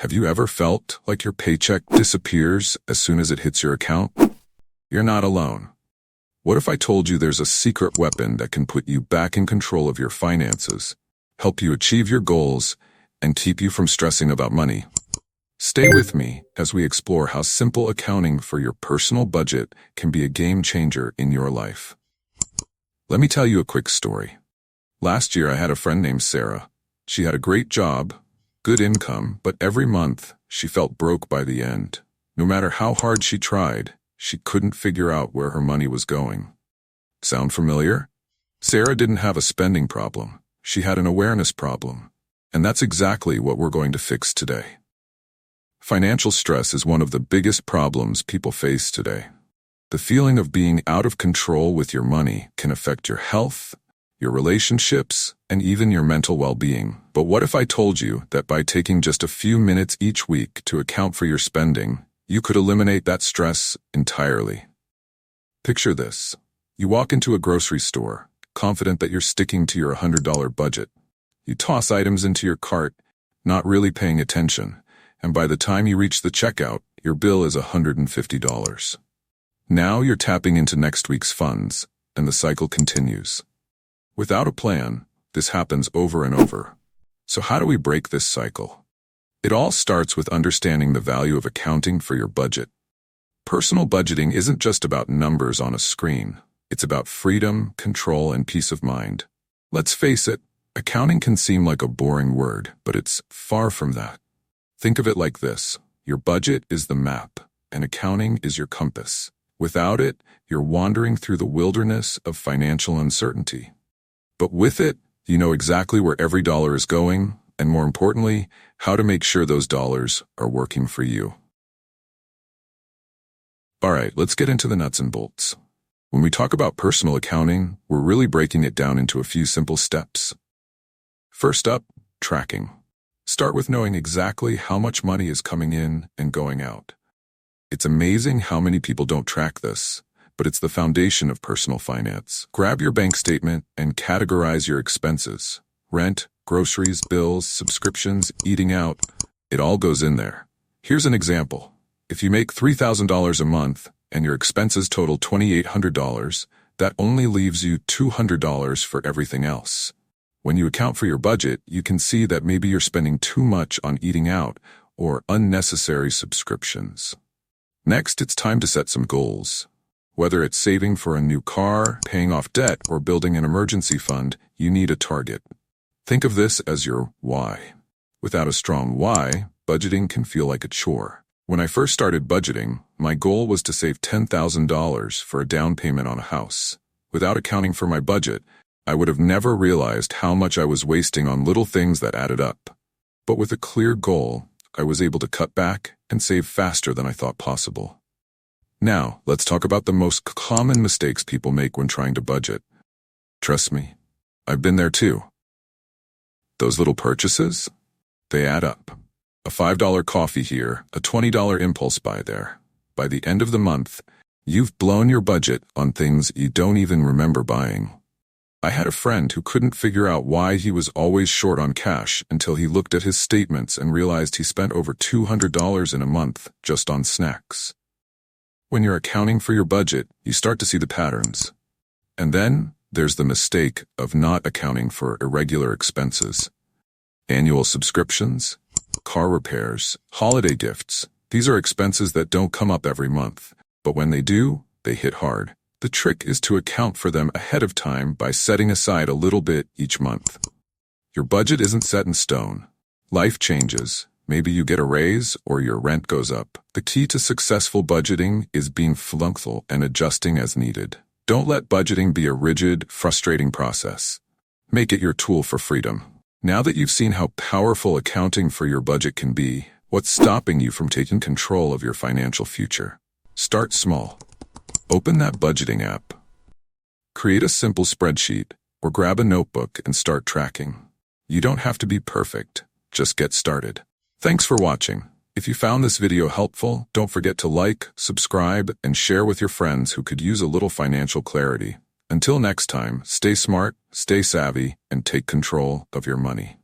Have you ever felt like your paycheck disappears as soon as it hits your account? You're not alone. What if I told you there's a secret weapon that can put you back in control of your finances, help you achieve your goals, and keep you from stressing about money? Stay with me as we explore how simple accounting for your personal budget can be a game changer in your life. Let me tell you a quick story. Last year I had a friend named Sarah. She had a great job, good income, but every month she felt broke by the end. No matter how hard she tried, she couldn't figure out where her money was going. Sound familiar? Sarah didn't have a spending problem. She had an awareness problem. And that's exactly what we're going to fix today. Financial stress is one of the biggest problems people face today. The feeling of being out of control with your money can affect your health, your relationships, and even your mental well-being. But what if I told you that by taking just a few minutes each week to account for your spending, you could eliminate that stress entirely? Picture this. You walk into a grocery store, confident that you're sticking to your $100 budget. You toss items into your cart, not really paying attention, and by the time you reach the checkout, your bill is $150. Now you're tapping into next week's funds, and the cycle continues. Without a plan, this happens over and over. So how do we break this cycle? It all starts with understanding the value of accounting for your budget. Personal budgeting isn't just about numbers on a screen. It's about freedom, control, and peace of mind. Let's face it, accounting can seem like a boring word, but it's far from that. Think of it like this. Your budget is the map, and accounting is your compass. Without it, you're wandering through the wilderness of financial uncertainty. But with it, you know exactly where every dollar is going, and more importantly, how to make sure those dollars are working for you. All right, let's get into the nuts and bolts. When we talk about personal accounting, we're really breaking it down into a few simple steps. First up, tracking. Start with knowing exactly how much money is coming in and going out. It's amazing how many people don't track this, but it's the foundation of personal finance. Grab your bank statement and categorize your expenses. Rent, groceries, bills, subscriptions, eating out, it all goes in there. Here's an example. If you make $3,000 a month and your expenses total $2,800, that only leaves you $200 for everything else. When you account for your budget, you can see that maybe you're spending too much on eating out or unnecessary subscriptions. Next, it's time to set some goals. Whether it's saving for a new car, paying off debt, or building an emergency fund, you need a target. Think of this as your why. Without a strong why, budgeting can feel like a chore. When I first started budgeting, my goal was to save $10,000 for a down payment on a house. Without accounting for my budget, I would have never realized how much I was wasting on little things that added up. But with a clear goal, I was able to cut back and save faster than I thought possible. Now, let's talk about the most common mistakes people make when trying to budget. Trust me, I've been there too. Those little purchases? They add up. A $5 coffee here, a $20 impulse buy there. By the end of the month, you've blown your budget on things you don't even remember buying. I had a friend who couldn't figure out why he was always short on cash until he looked at his statements and realized he spent over $200 in a month just on snacks. When you're accounting for your budget, you start to see the patterns. And then there's the mistake of not accounting for irregular expenses. Annual subscriptions, car repairs, holiday gifts. These are expenses that don't come up every month, but when they do, they hit hard. The trick is to account for them ahead of time by setting aside a little bit each month. Your budget isn't set in stone. Life changes. Maybe you get a raise or your rent goes up. The key to successful budgeting is being flexible and adjusting as needed. Don't let budgeting be a rigid, frustrating process. Make it your tool for freedom. Now that you've seen how powerful accounting for your budget can be, what's stopping you from taking control of your financial future? Start small. Open that budgeting app. Create a simple spreadsheet or grab a notebook and start tracking. You don't have to be perfect. Just get started. Thanks for watching. If you found this video helpful, don't forget to like, subscribe, and share with your friends who could use a little financial clarity. Until next time, stay smart, stay savvy, and take control of your money.